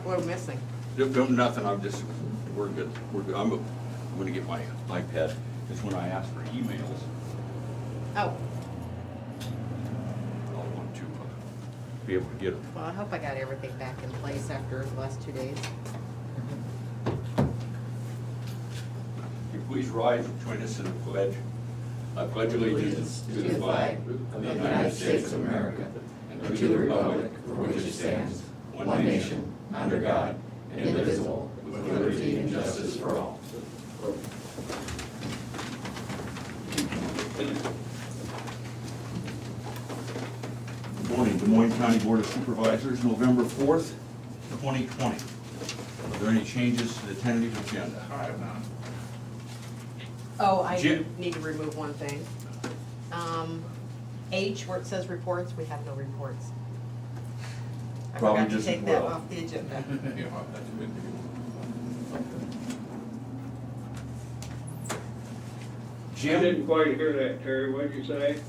What are we missing? Nothing, we're good, I'm gonna get my iPad, because when I ask for emails, Oh, I'll want to be able to get them. well, I hope I got everything back in place after the last 2 days. Will you please rise and join us in the pledge? I pledge allegiance to the flag of the United States of America and to the republic for which it stands, one nation, under God, indivisible, with liberty and justice for all. Good morning, Des Moines County Board of Supervisors, November 4th, 2020. Are there any changes to the tentative agenda? I have none. Oh, I Jim. need to remove one thing. H, where it says reports, we have no reports. I Probably forgot to just take as that well. off the agenda. Yeah, that's a good deal. I Jim? didn't quite hear that, Terry, what'd you say?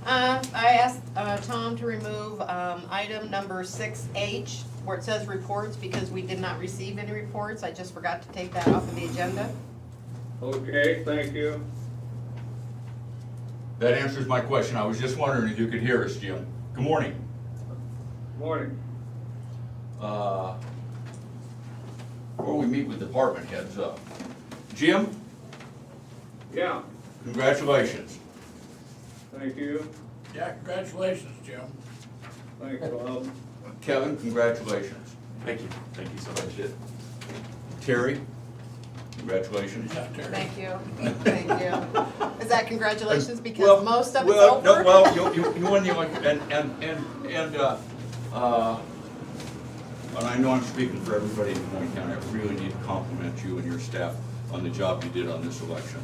I asked Tom to remove item number 6H, where it says reports, because we did not receive any reports. I just forgot to take that off of the agenda. Okay, thank you. That answers my question. I was just wondering if you could hear us, Jim. Good morning. Morning. Before we meet with department heads, Jim, Yeah, congratulations. thank you. Yeah, congratulations, Jim. Thanks, Bob. Kevin, congratulations. Thank you so much. Terry, congratulations. Yeah, Terry. Thank you, thank you. Is that congratulations because Well, most of it's well, over? No, well, you won the election, and I know I'm speaking for everybody in Des Moines County. I really need to compliment you and your staff on the job you did on this election.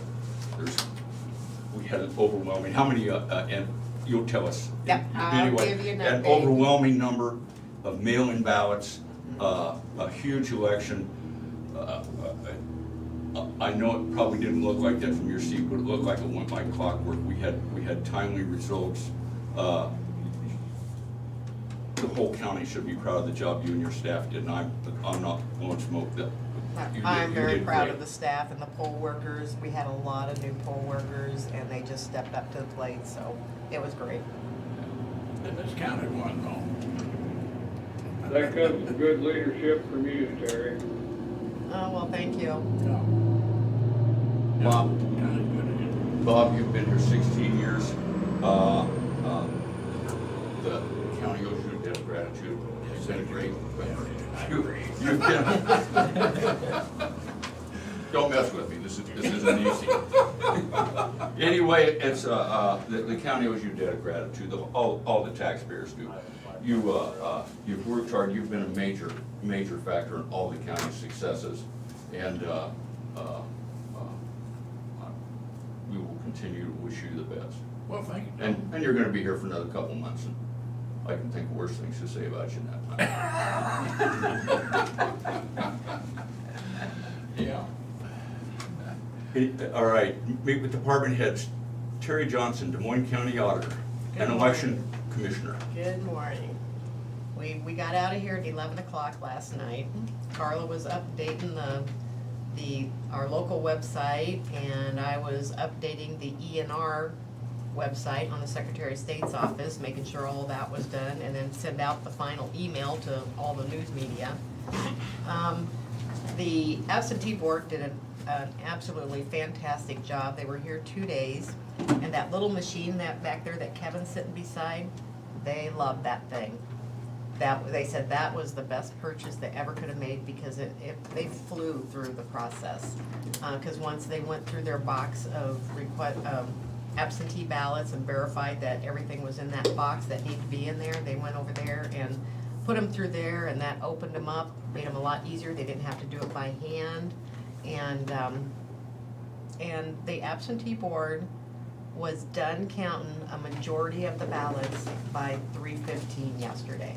We had an overwhelming, how many, and you'll tell us. Yep, I'll Anyway, give you an an update. overwhelming number of mail-in ballots, a huge election. I know it probably didn't look like that from your seat, but it looked like it went like clockwork. We had timely results. The whole county should be proud of the job you and your staff did, and I'm not blowing smoke that. I'm very proud of the staff and the poll workers. We had a lot of new poll workers and they just stepped up to the plate, so it was great. And this county won, though. That comes from good leadership from you, Terry. Oh, well, thank you. Yeah. Bob, County's good again. Bob, you've been here 16 years. The county owes you a debt of gratitude. You've been great. You've been. Don't mess with me. This isn't easy. Anyway, it's the county owes you a debt of gratitude. All the taxpayers do. You've worked hard. You've been a major factor in all the county's successes, and we will continue to wish you the best. Well, thank you, Tom. And you're gonna be here for another couple months, and I can think of worse things to say about you in that time. Yeah. All right, meet with department heads. Terry Johnson, Des Moines County Auditor, Good and morning. Election Commissioner. Good morning. We got out of here at 11 o'clock last night. Carla was updating our local website, and I was updating the ENR website on the Secretary of State's office, making sure all that was done, and then send out the final email to all the news media. The absentee board did an absolutely fantastic job. They were here 2 days, and that little machine that back there that Kevin's sitting beside, they loved that thing. They said that was the best purchase they ever could have made because they flew through the process. Because once they went through their box of absentee ballots and verified that everything was in that box that needed to be in there, they went over there and put them through there, and that opened them up, made them a lot easier. They didn't have to do it by hand. And the absentee board was done counting a majority of the ballots by 3:15 yesterday.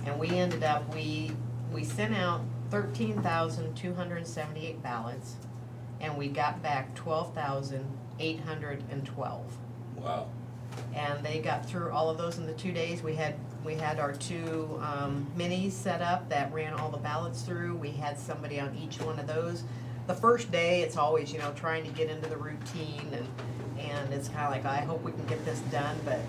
And we ended up, we sent out 13,278 ballots, and we got back 12,812. Wow. And they got through all of those in the 2 days. We had We had our two minis set up that ran all the ballots through. We had somebody on each one of those. The first day, it's always, you know, trying to get into the routine, and it's kind of like, I hope we can get this done, but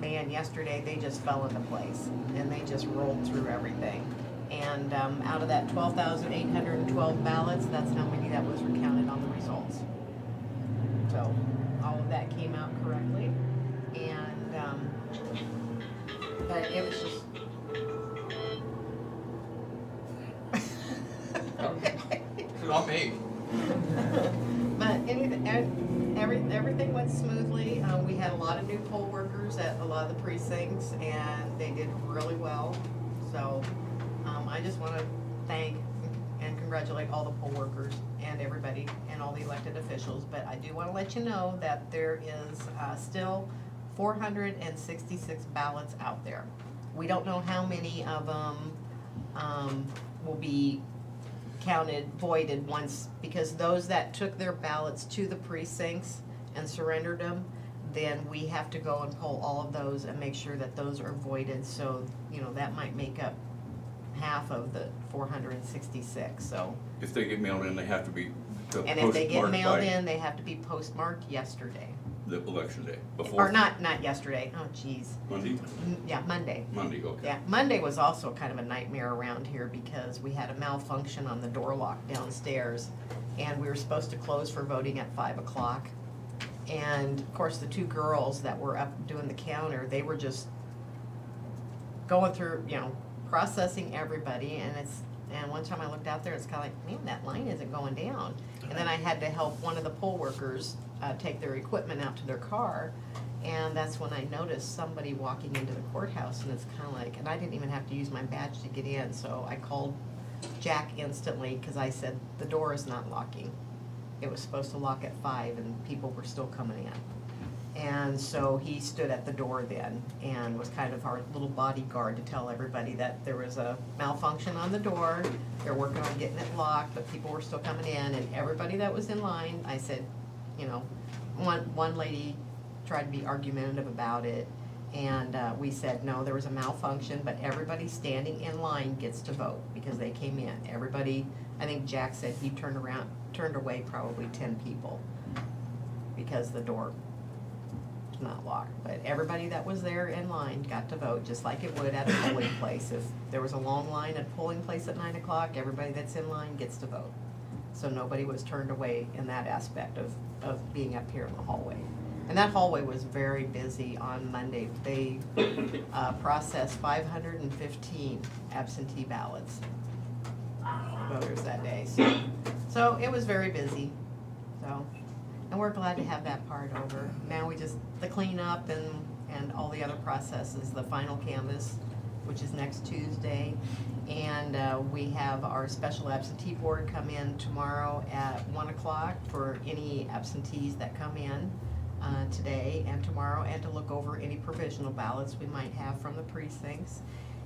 man, yesterday they just fell into place, and they just rolled through everything. And out of that 12,812 ballots, that's how many that was recounted on the results. So all of that came out correctly, and but it was just. Not me. But everything went smoothly. We had a lot of new poll workers at a lot of the precincts, and they did really well. So I just want to thank and congratulate all the poll workers and everybody and all the elected officials. But I do want to let you know that there is still 466 ballots out there. We don't know how many of them will be counted, voided once, because those that took their ballots to the precincts and surrendered them, then we have to go and poll all of those and make sure that those are voided. So, you know, that might make up half of the 466, so. If they get mailed in, they have to be And if they get postmarked mailed by in, they have to be postmarked yesterday. the election day, before. Or not yesterday, oh geez. Monday? Yeah, Monday. Monday, okay. Yeah, Monday was also kind of a nightmare around here because we had a malfunction on the door lock downstairs, and we were supposed to close for voting at 5 o'clock. And of course, the two girls that were up doing the counter, they were just going through, you know, processing everybody, and one time I looked out there, it's kind of like, man, that line isn't going down. And then I had to help one of the poll workers take their equipment out to their car, and that's when I noticed somebody walking into the courthouse, and it's kind of like, and I didn't even have to use my badge to get in, so I called Jack instantly, because I said, the door is not locking. It was supposed to lock at 5, and people were still coming in. And so he stood at the door then and was kind of our little bodyguard to tell everybody that there was a malfunction on the door. They're working on getting it locked, but people were still coming in, and everybody that was in line, I said, you know, one lady tried to be argumentative about it, and we said, no, there was a malfunction, but everybody standing in line gets to vote because they came in. Everybody, I think Jack said he turned away probably 10 people because the door not locked, but everybody that was there in line got to vote just like it would at a polling place. If there was a long line at a polling place at 9 o'clock, everybody that's in line gets to vote. So nobody was turned away in that aspect of being up here in the hallway. And that hallway was very busy on Monday. They processed 515 absentee ballots, voters that day. So it was very busy. So. And we're glad to have that part over. Now we just, the cleanup and all the other processes, the final canvas, which is next Tuesday. And we have our special absentee board come in tomorrow at 1 o'clock for any absentees that come in today and tomorrow, and to look over any provisional ballots we might have from the precincts.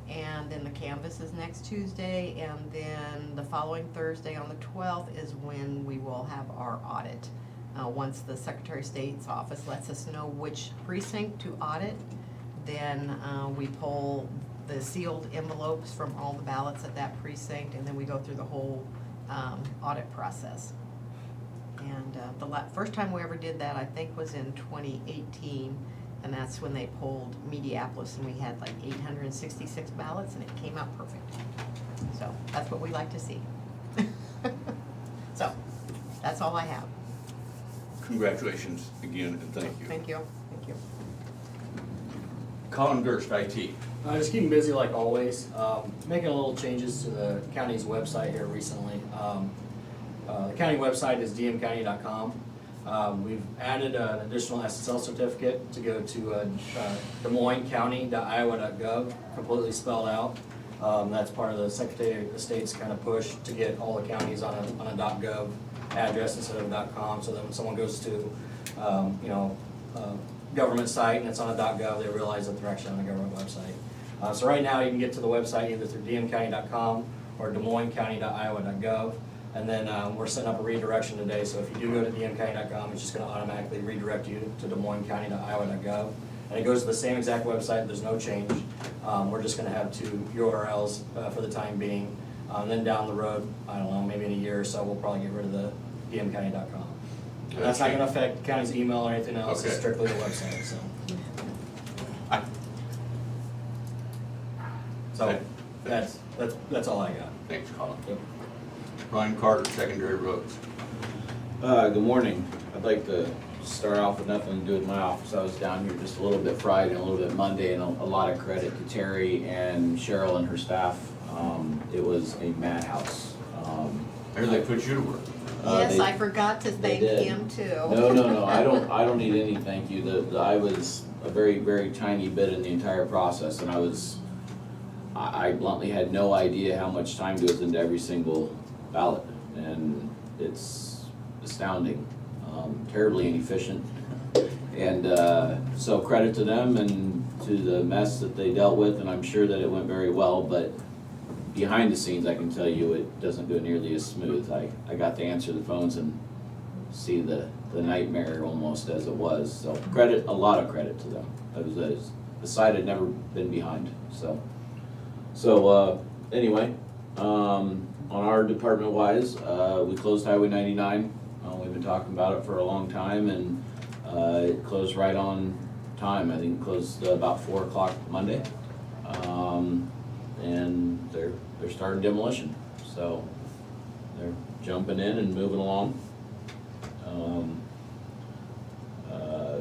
And then the canvas is next Tuesday, and then the following Thursday on the 12th is when we will have our audit. Once the Secretary of State's office lets us know which precinct to audit, then we pull the sealed envelopes from all the ballots at that precinct, and then we go through the whole audit process. And the first time we ever did that, I think, was in 2018, and that's when they pulled Mediapolis, and we had like 866 ballots, and it came out perfect. So that's what we like to see. So that's all I have. Congratulations again, and thank you. Thank you, thank you. Colin Durst, IT. Just keeping busy like always. Making a little changes to the county's website here recently. The county website is dmcounty.com. We've added an additional SSL certificate to go to DesMoinesCounty.iowa.gov, completely spelled out. That's part of the Secretary of State's kind of push to get all the counties on a .gov address instead of .com, so that when someone goes to government site and it's on a .gov, they realize that they're actually on a government website. So right now you can get to the website either through dmcounty.com or DesMoinesCounty.iowa.gov, and then we're setting up a redirection today, so if you do go to dmcounty.com, it's just going to automatically redirect you to DesMoinesCounty.iowa.gov. And it goes to the same exact website, there's no change. We're just gonna have 2 URLs for the time being. Then down the road, I don't know, maybe in a year or so, we'll probably get rid of the dmcounty.com. And that's not gonna affect the county's email or anything else, it's Okay. strictly the website, so. I- So, that's all I got. Thanks, Colin. Yep. Brian Carter, Secondary Roads. Good morning. I'd like to start off with nothing to do with my office. I was down here just a little bit Friday and a little bit Monday, and a lot of credit to Terry and Cheryl and her staff. It was a madhouse. Maybe they put you to work. Yes, they- I forgot to thank did. him too. No, I don't need any thank you. I was a very, very tiny bit in the entire process, and I bluntly had no idea how much time goes into every single ballot, and it's astounding, terribly inefficient. And so credit to them and to the mess that they dealt with, and I'm sure that it went very well, but behind the scenes, I can tell you, it doesn't go nearly as smooth. I got to answer the phones and see the nightmare almost as it was, so a lot of credit to them. It was a side I'd never been behind, so. Anyway, on our department wise, we closed Highway 99. We've been talking about it for a long time, and it closed right on time. I think it closed about 4 o'clock Monday. And they're starting demolition, so they're jumping in and moving along.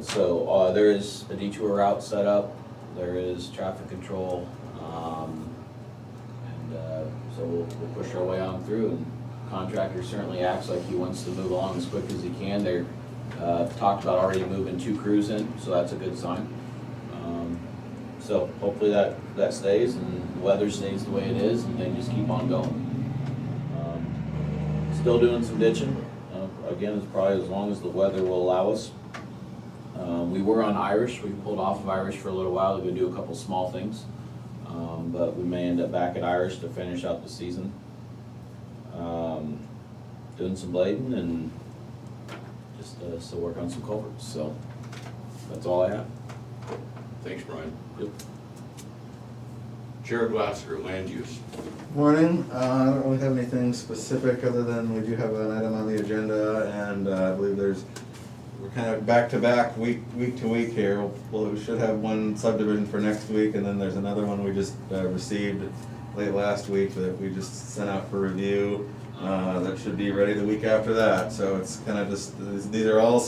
So there is a detour route set up, there is traffic control, so we'll push our way on through, and contractor certainly acts like he wants to move along as quick as he can. They're talked about already moving 2 crews in, so that's a good sign. So hopefully that stays and the weather stays the way it is, and they just keep on going. Still doing some ditching. Again, it's probably as long as the weather will allow us. We were on Irish. We pulled off of Irish for a little while to go do a couple small things. But we may end up back at Irish to finish out the season. Doing some blading and just still work on some culverts. So that's all I have. Thanks, Brian. Yep. Jared Glasser, Land Use. Morning. I don't really have anything specific other than we do have an item on the agenda, and I believe we're kind of back to back, week to week here. Well, we should have one subdivision for next week, and then there's another one we just received late last week that we just sent out for review. That should be ready the week after that. So it's kind of just, these are all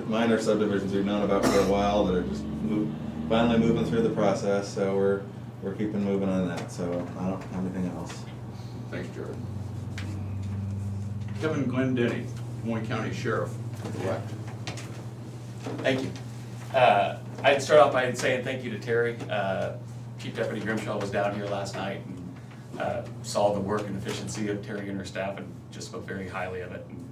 minor subdivisions we've known about for a while that are just finally moving through the process. So we're keeping moving on that, so I don't have anything else. Thanks, Jared. Kevin Glendenny, Moines County Sheriff, elect. Thank you. I'd start off by saying thank you to Terry. Chief Deputy Grimshaw was down here last night and saw the work and efficiency of Terry and her staff and just spoke very highly of it and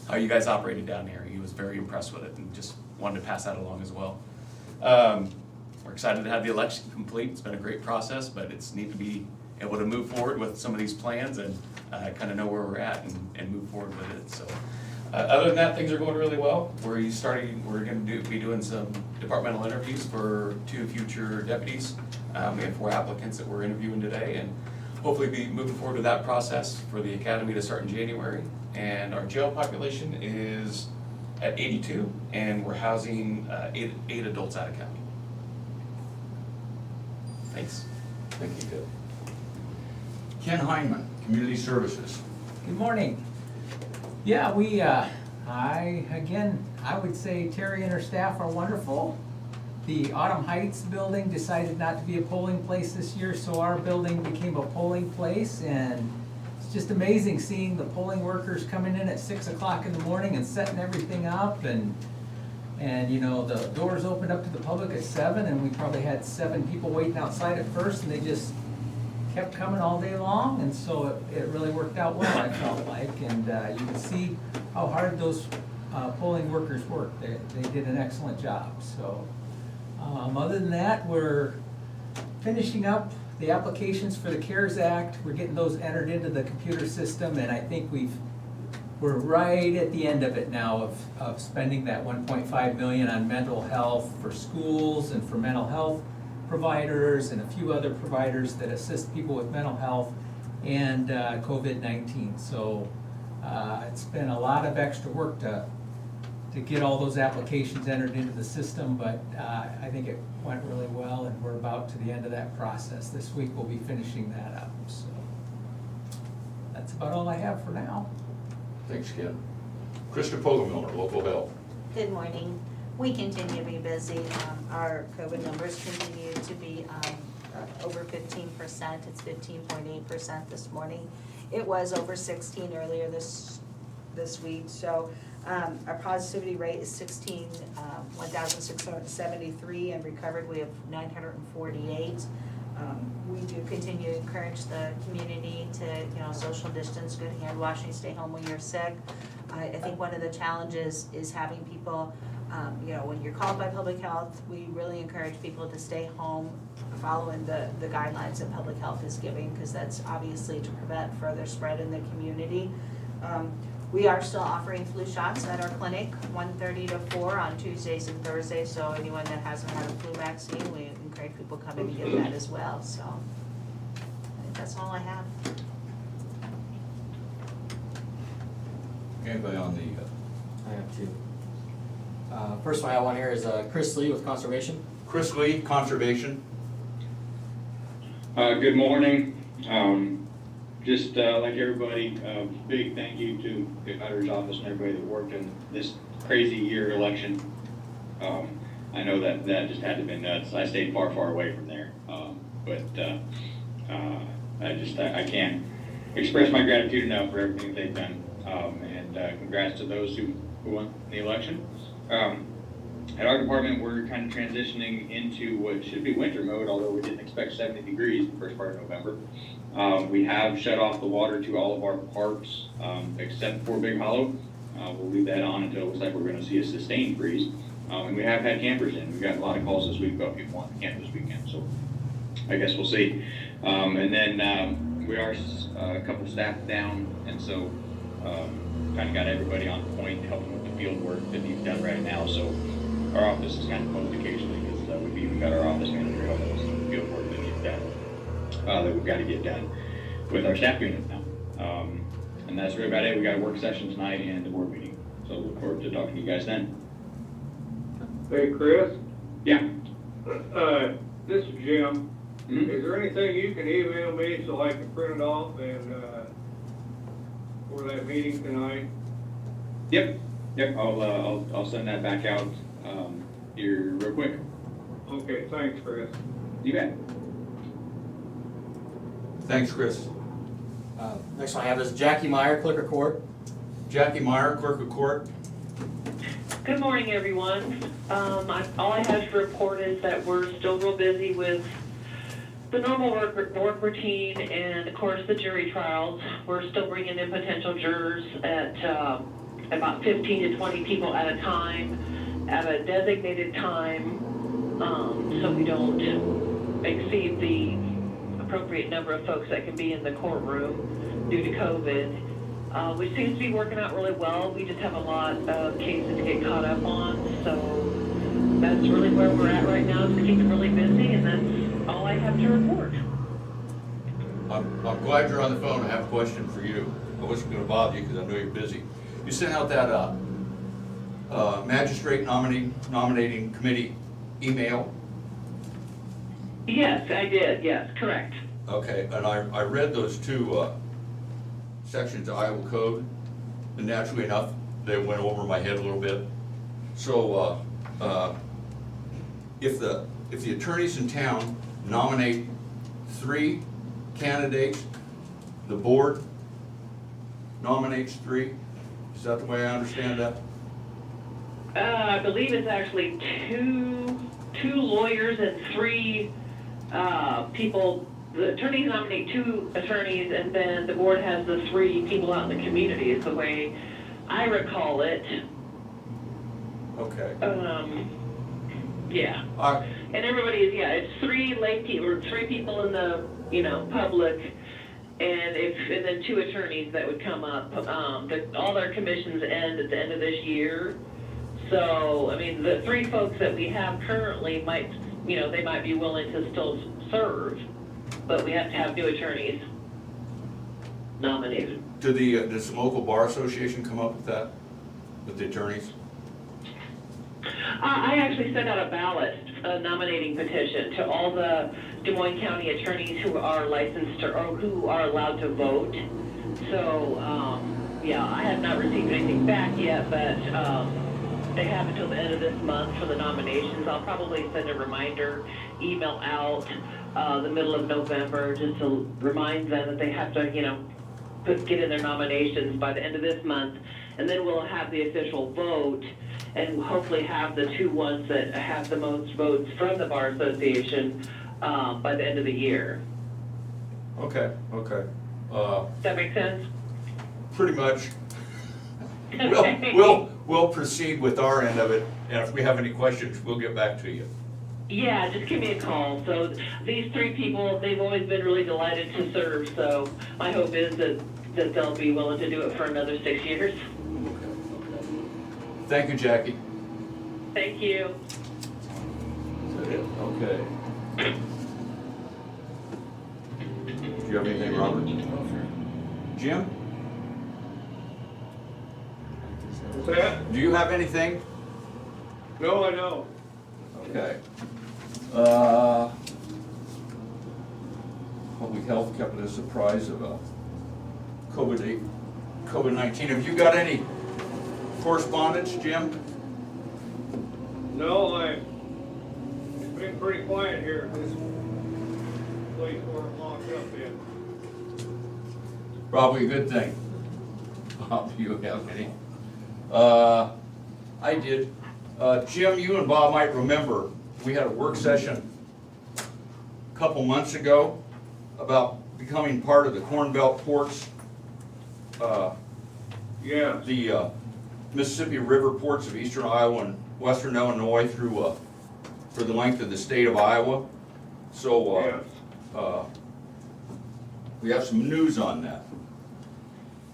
how you guys operated down here. He was very impressed with it and just wanted to pass that along as well. We're excited to have the election complete. It's been a great process, but it's neat to be able to move forward with some of these plans and kind of know where we're at and move forward with it. So, other than that, things are going really well. We're going to be doing some departmental interviews for 2 future deputies. We have 4 applicants that we're interviewing today, and hopefully be moving forward with that process for the academy to start in January. And our jail population is at 82, and we're housing 8 adults out of county. Thanks. Thank you, Ted. Ken Hyman, Community Services. Good morning. Yeah, I would say Terry and her staff are wonderful. The Autumn Heights building decided not to be a polling place this year, so our building became a polling place, and it's just amazing seeing the polling workers coming in at 6 o'clock in the morning and setting everything up, and you know, the doors opened up to the public at 7, and we probably had 7 people waiting outside at first, and they just kept coming all day long, and so it really worked out well, I felt like, and you can see how hard those polling workers worked. They did an excellent job. So other than that, we're finishing up the applications for the CARES Act. We're getting those entered into the computer system, and I think we've we're right at the end of it now of spending that 1.5 million on mental health for schools and for mental health providers and a few other providers that assist people with mental health and COVID-19. So it's been a lot of extra work to get all those applications entered into the system, but I think it went really well, and we're about to the end of that process. This week we'll be finishing that up, so that's about all I have for now. Thanks, Ken. Krista Poggemiller, local health. Good morning. We continue to be busy. Our COVID numbers continue to be over 15%. It's 15.8% this morning. It was over 16 earlier this week. So our positivity rate is 1,673, and recovered we have 948. We do continue to encourage the community to, social distance, good hand washing, stay home when you're sick. I think one of the challenges is having people, when you're called by public health, we really encourage people to stay home following the guidelines that public health is giving, because that's obviously to prevent further spread in the community. We are still offering flu shots at our clinic, 1:30 to 4 on Tuesdays and Thursdays, so anyone that hasn't had a flu vaccine, we encourage people coming to get that as well, so I think that's all I have. Anybody on the, I have two. First one I have on here is Chris Lee with Conservation. Chris Lee, Conservation? Good morning. Just like everybody, big thank you to the auditor's office and everybody that worked in this crazy year election. I know that just had to have been nuts. I stayed far, far away from there. I can't express my gratitude enough for everything they've done. And congrats to those who won the election. At our department, we're kind of transitioning into what should be winter mode, although we didn't expect 70 degrees the first part of November. We have shut off the water to all of our parks except for Big Hollow. We'll leave that on until it looks like we're going to see a sustained freeze. And we have had campers in. We've got a lot of calls this week about people wanting to camp this weekend, so I guess we'll see. And then we are a couple staff down, and so kind of got everybody on point helping with the field work that needs done right now. So our office is kind of closed occasionally because we've even got our office manager helping us with the field work that needs done, that we've got to get done with our staff unit now. And that's really about it. We got a work session tonight and a board meeting. So look forward to talking to you guys then. Hey, Chris, Yeah. this is Jim. Mhm. Is there anything you can email me so I can print it off and, for that meeting tonight? Yep. I'll send that back out here real quick. Okay, thanks, Chris. You bet. Thanks, Chris. Next one I have is Jackie Meyer, Clerk of Court. Jackie Meyer, Clerk of Court. Good morning, everyone. All I have to report is that we're still real busy with the normal work routine and, of course, the jury trials. We're still bringing in potential jurors at about 15 to 20 people at a time at a designated time, so we don't exceed the appropriate number of folks that can be in the courtroom due to COVID. Which seems to be working out really well. We just have a lot of cases to get caught up on, so that's really where we're at right now, is to keep it really busy, and that's all I have to report. I'm glad you're on the phone. I have a question for you. I wasn't going to bother you because I know you're busy. You sent out that magistrate nominating committee email? Yes, I did, yes, correct. Okay, and I read those two sections of Iowa code, and naturally enough, they went over my head a little bit. So if the attorneys in town nominate 3 candidates, the board nominates 3. Is that the way I understand that? I believe it's actually two lawyers and 3 people. The attorneys nominate 2 attorneys, and then the board has the 3 people out in the community, is the way I recall it. Okay. Yeah. And everybody is, it's 3 lay people, or 3 people in the, public, and then 2 attorneys that would come up. All their commissions end at the end of this year. So, I mean, the 3 folks that we have currently might, they might be willing to still serve, but we have to have new attorneys nominated. Does the local bar association come up with that, with the attorneys? I actually sent out a ballot, a nominating petition to all the Des Moines County attorneys who are licensed or who are allowed to vote. So, yeah, I have not received anything back yet, but they have until the end of this month for the nominations. I'll probably send a reminder email out the middle of November just to remind them that they have to, get in their nominations by the end of this month. And then we'll have the official vote and hopefully have the 2 ones that have the most votes from the Bar Association by the end of the year. Okay. Does that make sense? Pretty much. Okay. We'll proceed with our end of it, and if we have any questions, we'll get back to you. Yeah, just give me a call. So these 3 people, they've always been really delighted to serve, so my hope is that they'll be willing to do it for another 6 years. Thank you, Jackie. Thank you. Is that it? Okay. Do you have anything, Robert? Jim? What's that? Do you have anything? No, I don't. Okay. Public health kept it a surprise about COVID-19. Have you got any correspondence, Jim? No, it's been pretty quiet here at this place where I'm locked up in. Probably a good thing. Bob, do you have any? I did. Jim, you and Bob might remember, we had a work session a couple months ago about becoming part of the Corn Belt ports. Yeah. The Mississippi River ports of eastern Iowa and western Illinois through for the length of the state of Iowa. So Yes. we have some news on that.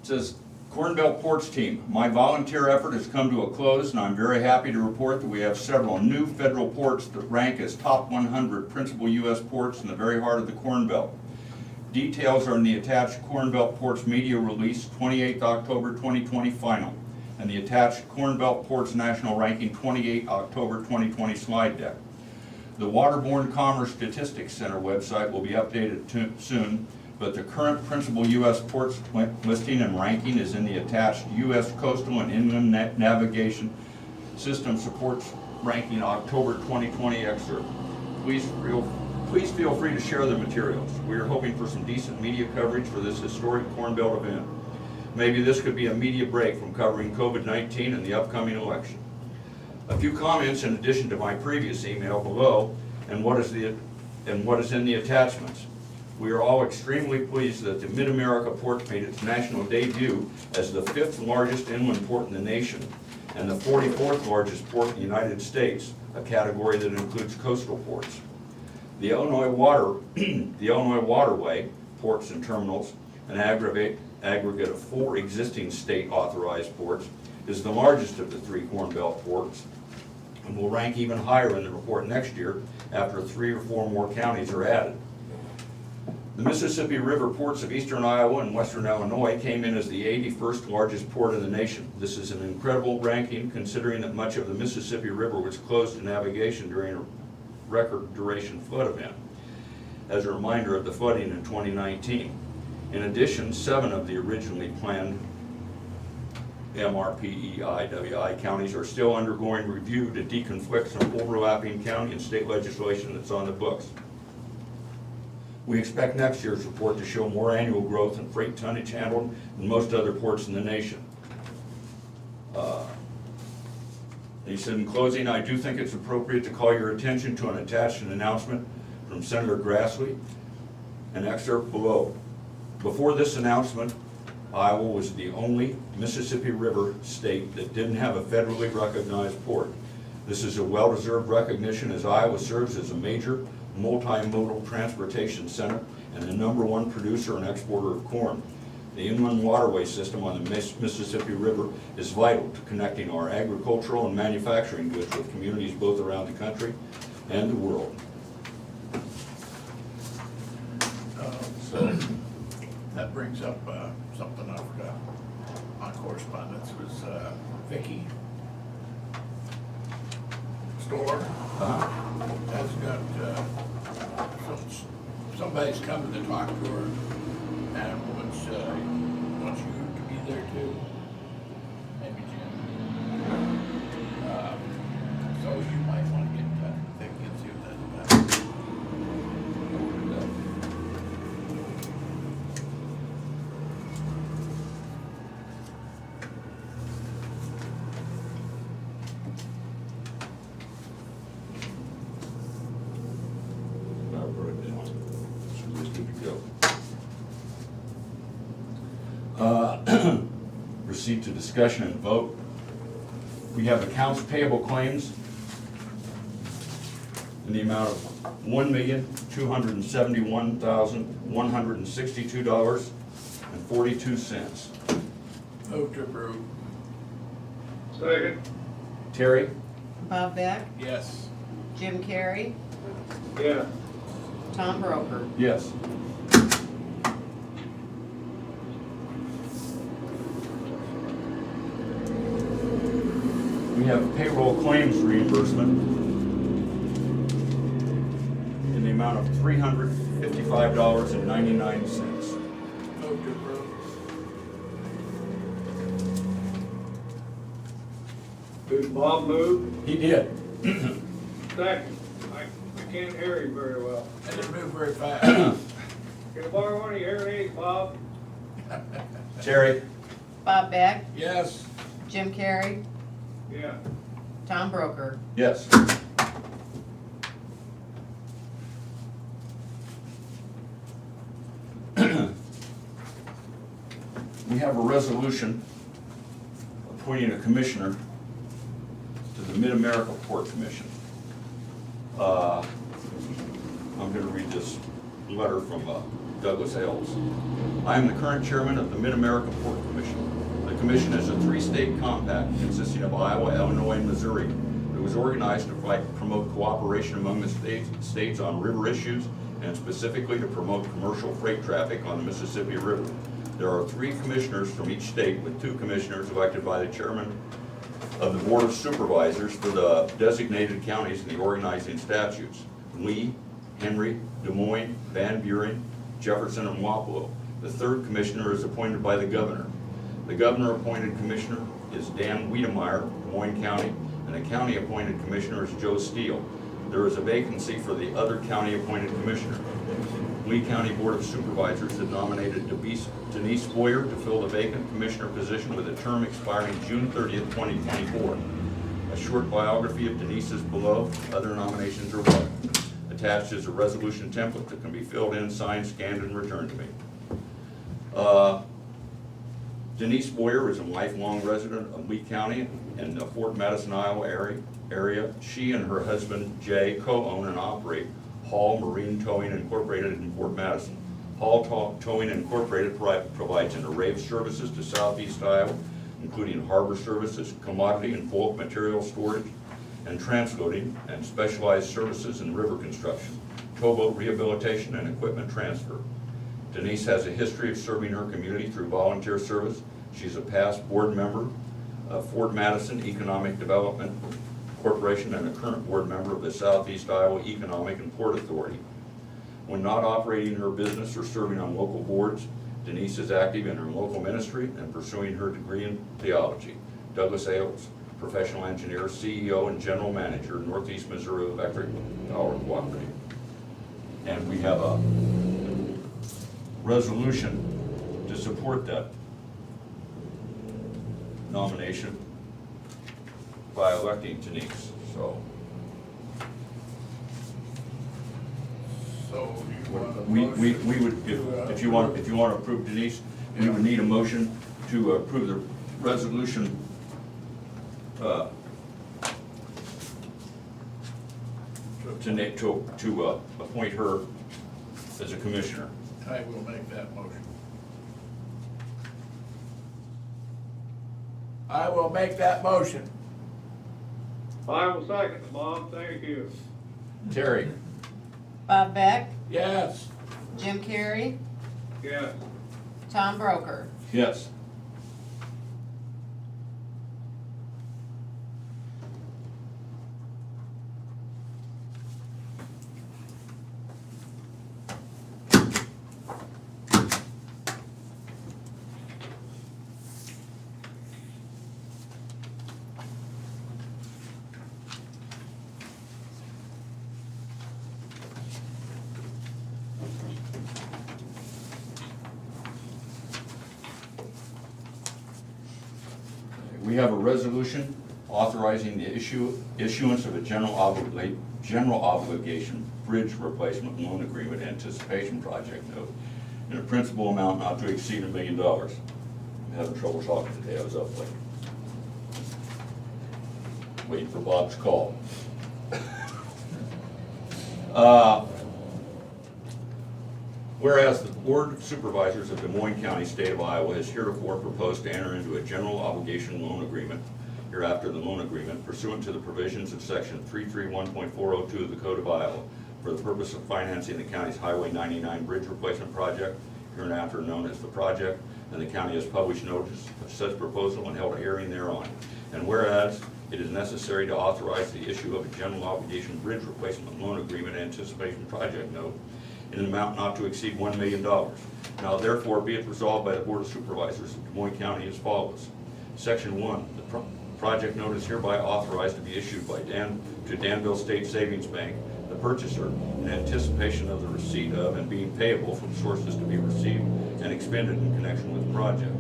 It says, Corn Belt Ports team, my volunteer effort has come to a close, and I'm very happy to report that we have several new federal ports that rank as top 100 principal U.S. ports in the very heart of the Corn Belt. Details are in the attached Corn Belt Ports media release, 28th October 2020 final, and the attached Corn Belt Ports National Ranking 28 October 2020 slide deck. The Waterborne Commerce Statistics Center website will be updated soon, but the current principal U.S. ports listing and ranking is in the attached U.S. Coastal and Inland Navigation System Supports Ranking October 2020 excerpt. Please feel free to share the materials. We are hoping for some decent media coverage for this historic Corn Belt event. Maybe this could be a media break from covering COVID-19 and the upcoming election. A few comments in addition to my previous email below and what is in the attachments. We are all extremely pleased that the Mid-America Port made its national debut as the 5th largest inland port in the nation and the 44th largest port in the United States, a category that includes coastal ports. The Illinois Waterway, ports and terminals, an aggregate of 4 existing state authorized ports, is the largest of the 3 Corn Belt ports and will rank even higher in the report next year after 3 or 4 more counties are added. The Mississippi River ports of eastern Iowa and western Illinois came in as the 81st largest port in the nation. This is an incredible ranking considering that much of the Mississippi River was closed to navigation during a record duration flood event, as a reminder of the flooding in 2019. In addition, 7 of the originally planned MRPEIWI counties are still undergoing review to deconflict some overlapping county and state legislation that's on the books. We expect next year's report to show more annual growth in freight tonnage handled than most other ports in the nation. He said, in closing, I do think it's appropriate to call your attention to an attached announcement from Senator Grassley, an excerpt below. Before this announcement, Iowa was the only Mississippi River state that didn't have a federally recognized port. This is a well-deserved recognition as Iowa serves as a major multimodal transportation center and the #1 producer and exporter of corn. The inland waterway system on the Mississippi River is vital to connecting our agricultural and manufacturing goods with communities both around the country and the world. So, that brings up something I forgot on correspondence was Vicky Store has got, somebody's coming to talk to her and wants you to be there too. Maybe Jim. So you might want to get in touch with Vicky and see what that's about. I wrote it down. So we're good to go. Proceed to discussion and vote. We have accounts payable claims in the amount of $1,271,162.42. Move to approve. Second. Terry? Bob Beck, Yes. Jim Carrey, Yeah. Tom Broker. Yes. We have payroll claims reimbursement in the amount of $355.99. Move to approve. Did Bob move? He did. Second. I can't hear you very well. I didn't move very fast. Can I borrow one of your hearing aids, Bob? Terry? Bob Beck, Yes. Jim Carrey, Yeah. Tom Broker. Yes. We have a resolution appointing a commissioner to the Mid-America Port Commission. I'm going to read this letter from Douglas Ailes. I am the current chairman of the Mid-America Port Commission. The commission is a three-state compact consisting of Iowa, Illinois, and Missouri. It was organized to promote cooperation among the states on river issues and specifically to promote commercial freight traffic on the Mississippi River. There are 3 commissioners from each state, with 2 commissioners elected by the chairman of the Board of Supervisors for the designated counties in the organizing statutes: Lee, Henry, Des Moines, Van Buren, Jefferson, and Wapello. The 3rd commissioner is appointed by the governor. The governor-appointed commissioner is Dan Wiedemeyer, Des Moines County, and the county-appointed commissioner is Joe Steele. There is a vacancy for the other county-appointed commissioner. Lee County Board of Supervisors has nominated Denise Boyer to fill the vacant commissioner position with a term expiring June 30th, 2024. A short biography of Denise is below. Other nominations are welcome. Attached is a resolution template that can be filled in, signed, scanned, and returned to me. Denise Boyer is a lifelong resident of Lee County in the Fort Madison, Iowa area. She and her husband, Jay, co-own and operate Hall Marine Towing Incorporated in Fort Madison. Hall Towing Incorporated provides an array of services to southeast Iowa, including harbor services, commodity and bulk material storage, and transloading, and specialized services in river construction, towboat rehabilitation, and equipment transfer. Denise has a history of serving her community through volunteer service. She's a past board member of Fort Madison Economic Development Corporation and a current board member of the Southeast Iowa Economic and Port Authority. When not operating her business or serving on local boards, Denise is active in her local ministry and pursuing her degree in theology. Douglas Ailes, professional engineer, CEO, and general manager, Northeast Missouri Electric Power Cooperative. And we have a resolution to support that nomination by electing Denise. So So you want a we motion would, if you want to approve Denise, we would need a motion to approve the resolution to appoint her as a commissioner. I will make that motion. I will make that motion. I will second it, Bob, thank you. Terry? Bob Beck, Yes. Jim Carrey, Yes. Tom Broker. Yes. We have a resolution authorizing the issuance of a general obligation bridge replacement loan agreement anticipation project note in a principal amount not to exceed $1 million. I'm having trouble talking today, I was up late. Waiting for Bob's call. Whereas the Board of Supervisors of Des Moines County, State of Iowa, has heretofore proposed to enter into a general obligation loan agreement, hereafter the loan agreement, pursuant to the provisions of Section 331.402 of the Code of Iowa, for the purpose of financing the county's Highway 99 bridge replacement project, hereinafter known as the project, and the county has published notice of such proposal and held a hearing thereon. And whereas it is necessary to authorize the issue of a general obligation bridge replacement loan agreement anticipation project note in an amount not to exceed $1 million. Now therefore be it resolved by the Board of Supervisors of Des Moines County as follows. Section 1, the project note is hereby authorized to be issued by to Danville State Savings Bank, the purchaser, in anticipation of the receipt of and being payable from sources to be received and expended in connection with the project.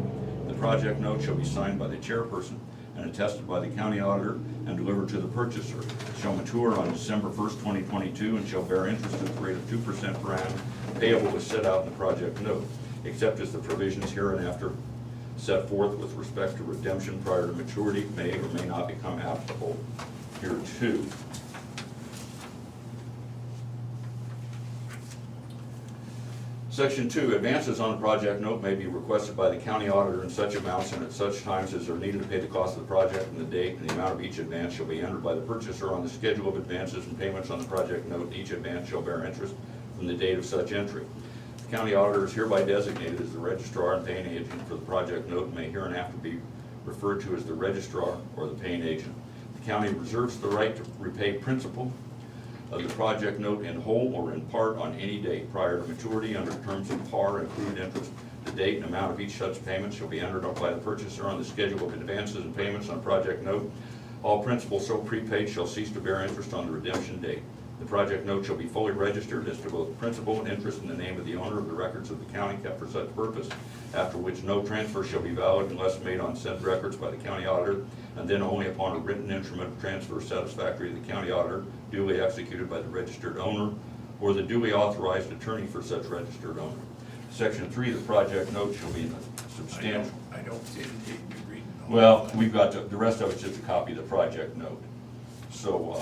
The project note shall be signed by the chairperson and attested by the county auditor and delivered to the purchaser. It shall mature on December 1st, 2022 and shall bear interest at the rate of 2% per annum, payable as set out in the project note, except as the provisions hereinafter set forth with respect to redemption prior to maturity may or may not become applicable hereto. Section 2, advances on the project note may be requested by the county auditor in such amounts and at such times as are needed to pay the cost of the project, and the date and the amount of each advance shall be entered by the purchaser on the schedule of advances and payments on the project note. Each advance shall bear interest from the date of such entry. The county auditor is hereby designated as the registrar and paying agent for the project note and may hereinafter be referred to as the registrar or the paying agent. The county reserves the right to repay principal of the project note in whole or in part on any date prior to maturity under terms of par and accrued interest. The date and amount of each such payment shall be entered by the purchaser on the schedule of advances and payments on project note. All principal so prepaid shall cease to bear interest on the redemption date. The project note shall be fully registered as to both principal and interest in the name of the owner of the records of the county kept for such purpose, after which no transfer shall be valid unless made on said records by the county auditor, and then only upon a written instrument of transfer satisfactory to the county auditor, duly executed by the registered owner, or the duly authorized attorney for such registered owner. Section 3, the project note shall be substantial. I don't see anything to be reading. Well, we've got the rest of it's just a copy of the project note. So,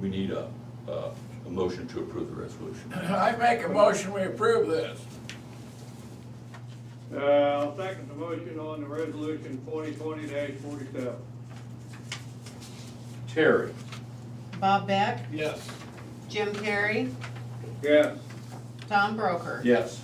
we need a motion to approve the resolution. I make a motion, we approve this. I'll second the motion on the resolution 2020-47. Terry? Bob Beck, Yes. Jim Carrey, Yes. Tom Broker. Yes.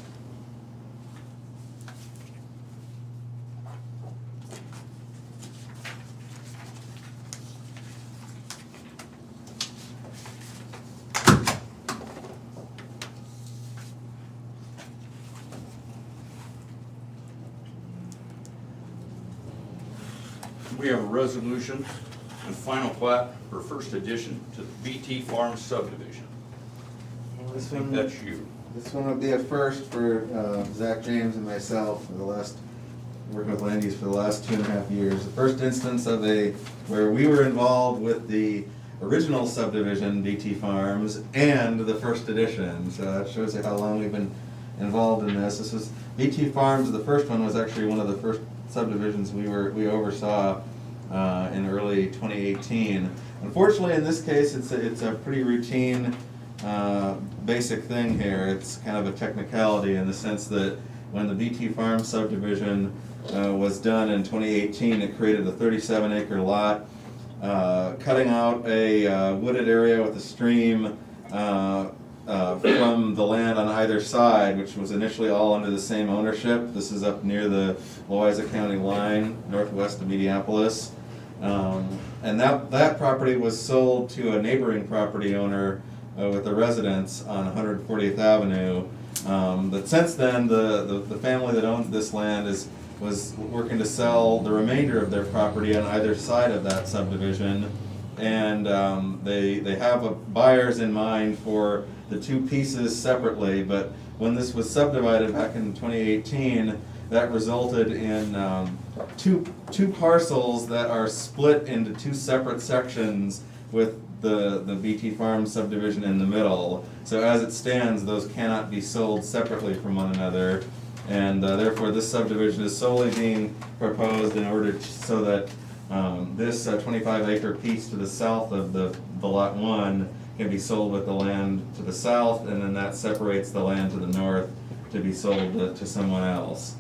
We have a resolution and final plat for first addition to the BT Farms subdivision. I This think one, that's you. this one would be a first for Zach James and myself for the last, working with land use for the last 2.5 years. The first instance of where we were involved with the original subdivision, BT Farms, and the first edition. So that shows you how long we've been involved in this. This was, BT Farms, the first one was actually one of the first subdivisions we oversaw in early 2018. Unfortunately, in this case, it's a pretty routine basic thing here. It's kind of a technicality in the sense that when the BT Farm subdivision was done in 2018, it created a 37-acre lot, cutting out a wooded area with a stream from the land on either side, which was initially all under the same ownership. This is up near the Loiza County line, northwest of Mediapolis. And that property was sold to a neighboring property owner with a residence on 140th Avenue. But since then, the family that owned this land was working to sell the remainder of their property on either side of that subdivision. And they have buyers in mind for the two pieces separately, but when this was subdivided back in 2018, that resulted in two parcels that are split into two separate sections with the BT Farm subdivision in the middle. So as it stands, those cannot be sold separately from one another, and therefore this subdivision is solely being proposed in order so that this 25-acre piece to the south of the lot 1 can be sold with the land to the south, and then that separates the land to the north to be sold to someone else.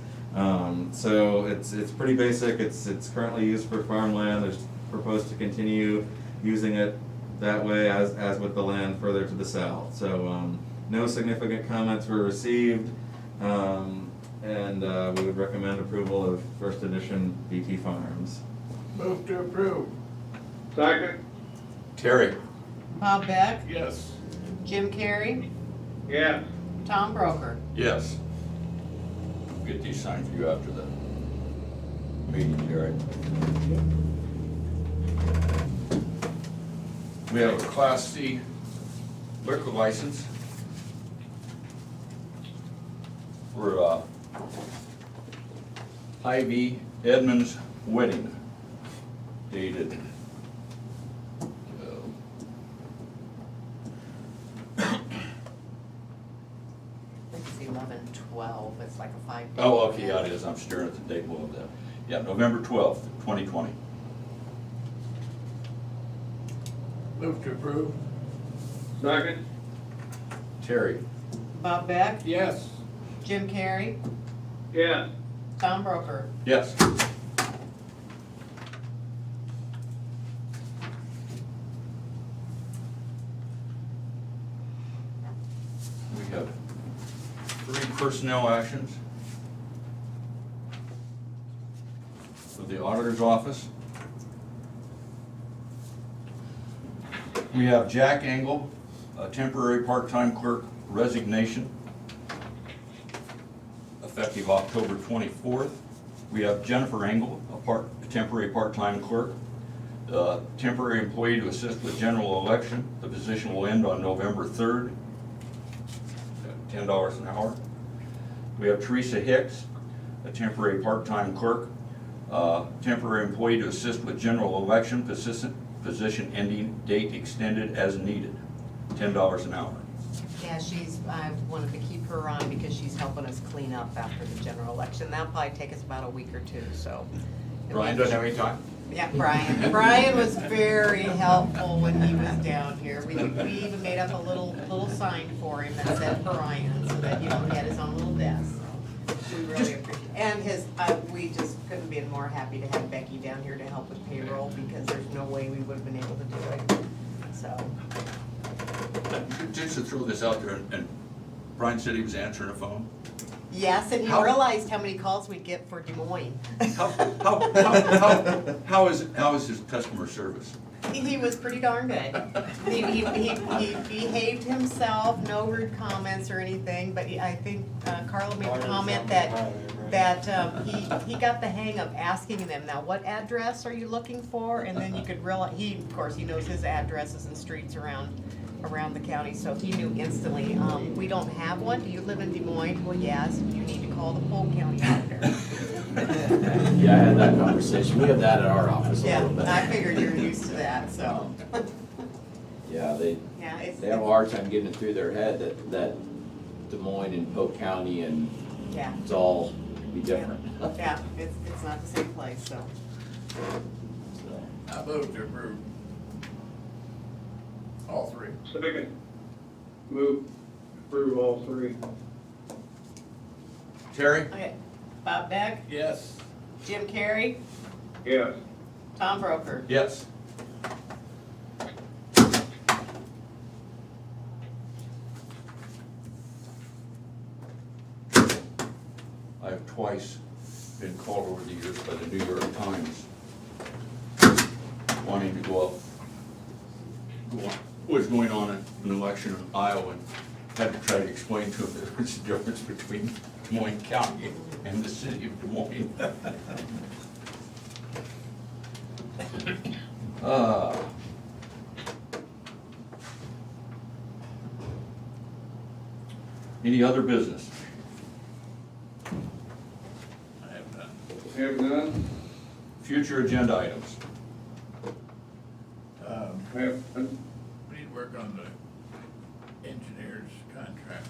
So it's pretty basic. It's currently used for farmland. There's proposed to continue using it that way as with the land further to the south. So no significant comments were received, and we would recommend approval of first edition BT Farms. Move to approve. Second? Terry? Bob Beck, Yes. Jim Carrey, Yes. Tom Broker. Yes. Get these signed for you after the meeting, Terry. We have a Class C liquor license for Ivy Edmonds Wedding, dated It's 11/12, it's like a 5-day. oh, okay, yeah, it is, I'm staring at the date below that. Yeah, November 12th, 2020. Move to approve. Second? Terry? Bob Beck, Yes. Jim Carrey, Yes. Tom Broker. Yes. We have 3 personnel actions for the auditor's office. We have Jack Engel, a temporary part-time clerk resignation, effective October 24th. We have Jennifer Engel, a temporary part-time clerk, temporary employee to assist with general election. The position will end on November 3rd, at $10 an hour. We have Teresa Hicks, a temporary part-time clerk, temporary employee to assist with general election, position ending date extended as needed, $10 an hour. Yeah, I wanted to keep her on because she's helping us clean up after the general election. That'll probably take us about a week or two, so. Brian doesn't have any time? Yeah, Brian. Brian was very helpful when he was down here. We even made up a little sign for him that said Brian, so that, he had his own little desk. So we really appreciate it. And we just couldn't be more happy to have Becky down here to help with payroll, because there's no way we would have been able to do it, so. Just to throw this out there, and Brian said he was answering a phone. Yes, and he How- realized how many calls we'd get for Des Moines. How is his customer service? He was pretty darn good. He behaved himself, no rude comments or anything, but I think Carla made a comment that he got the hang of asking them, now what address are you looking for? And then you could realize, of course, he knows his addresses and streets around the county, so he knew instantly. We don't have one. Do you live in Des Moines? Well, yes. You need to call the Polk County Auditor. Yeah, I had that conversation. We have that at our office a Yeah, little bit. I figured you're used to that, so. Yeah, they have a hard time getting it through their head that Des Moines and Polk County and Yeah. it's all be different. Yeah, it's not the same place, so. I move to approve. All 3. Second? Move, approve all three. Terry? Okay, Bob Beck, Yes. Jim Carrey, Yes. Tom Broker. Yes. I have twice been called over the years by the New York Times wanting to go up, what's going on in an election in Iowa, and had to try to explain to them that there's a difference between Des Moines County and the city of Des Moines. Any other business? I have none. Have none? Future agenda items? Have none? We need to work on the engineer's contract.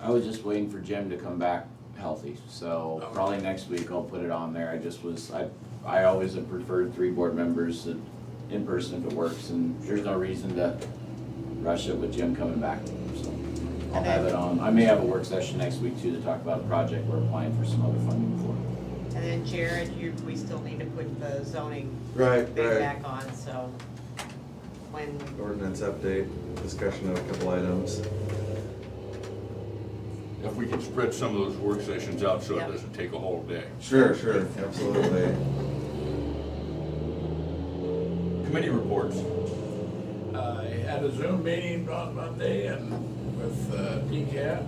I was just waiting for Jim to come back healthy, so Okay. probably next week I'll put it on there. I always have preferred 3 board members that, in person if it works, and there's no reason to rush it with Jim coming back, so. I'll have it on. I may have a work session next week too to talk about a project we're applying for some other funding for. And then Jared, we still need to put the zoning Right, thing right. back on, so when, Ordinance update, discussion of a couple items. If we can spread some of those work sessions out so it Yep. doesn't take a whole day. Sure, absolutely. Committee reports. I had a Zoom meeting on Monday and with DCAT.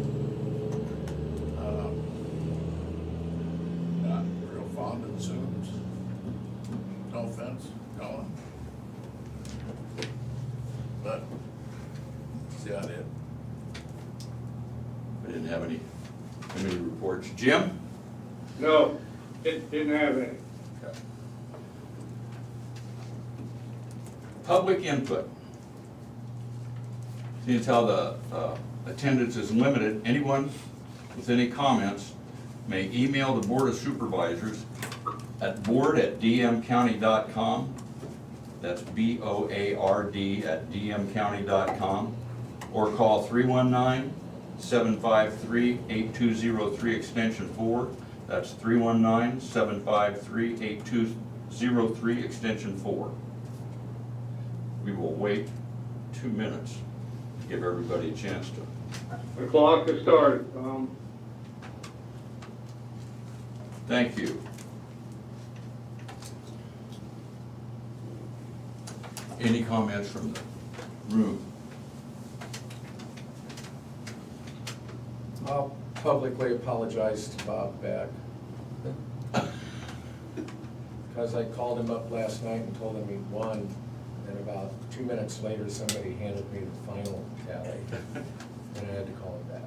Not real fond of Zooms. No offense, Colin. But, that's about it. I didn't have any committee reports. Jim? No, didn't have any. Public input. Seeing as how the attendance is limited, anyone with any comments may email the Board of Supervisors at board@dmcounty.com. That's BOARD@dmcounty.com, or call 319-753-8203 extension 4. That's 319-753-8203 extension 4. We will wait 2 minutes to give everybody a chance to. The clock has started, Thank you. Any comments from the room? I'll publicly apologize to Bob Beck. Because I called him up last night and told him he'd won, and about 2 minutes later, somebody handed me the final tally, and I had to call him back.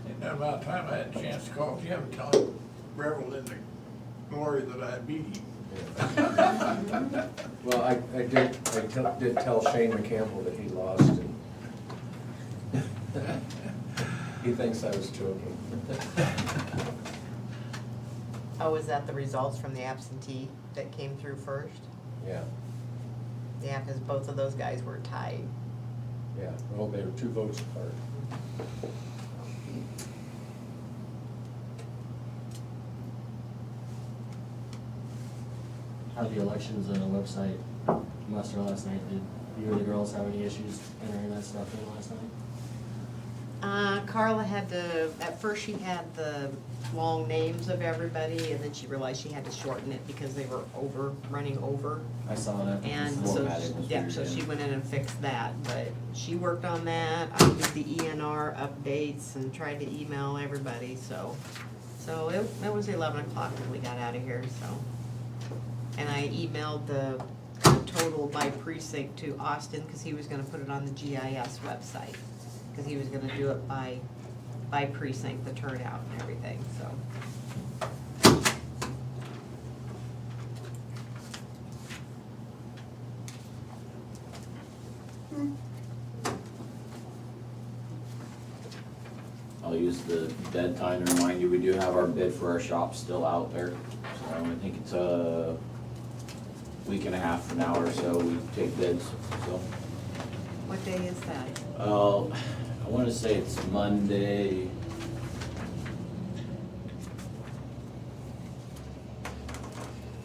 And then about time I had a chance to call Jim and tell him, reveled in the glory that I beat him. Well, I did tell Shane McCampbell that he lost, and he thinks I was joking. oh, is that the results from the absentee that came through first? Yeah, Yeah, because both of those guys were tied. yeah, well, they were 2 votes apart. How the elections website muster last night? Did you or the girls have any issues entering that stuff in last night? Carla had to, at first she had the long names of everybody, and then she realized she had to shorten it because they were running over. I saw that. And The so, formatting was yeah, weird, so she yeah. went in and fixed that, but she worked on that. I did the ENR updates and tried to email everybody, so it was 11 o'clock when we got out of here, so. And I emailed the total by precinct to Austin, because he was gonna put it on the GIS website, because he was gonna do it by precinct, the turnout and everything, so. I'll use the dead time to remind you, we do have our bid for our shop still out there. So I think it's a week and a half from now or so, we take bids, so. What day is that? I wanna say it's Monday.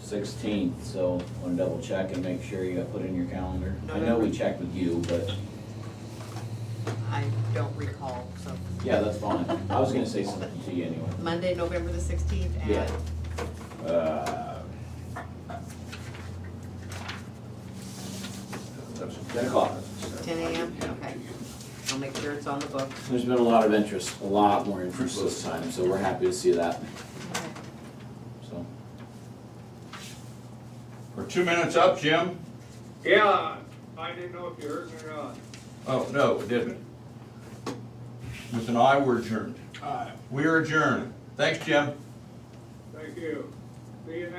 Sixteenth, so wanna double check and make sure you got put in your calendar. I know we checked with you, but I don't recall, so. yeah, that's fine. I was gonna say something to you anyway. Monday, November the 16th Yeah. at 10 o'clock. 10 a.m.? Okay. I'll make sure it's on the book. There's been a lot of interest, a lot more interest this time, so we're happy to see that, Okay. so. We're 2 minutes up, Jim. Yeah, I didn't know if you heard me or not. Oh, no, it didn't. With an aye, we're adjourned. We are adjourned. Thanks, Jim. Thank you. See you next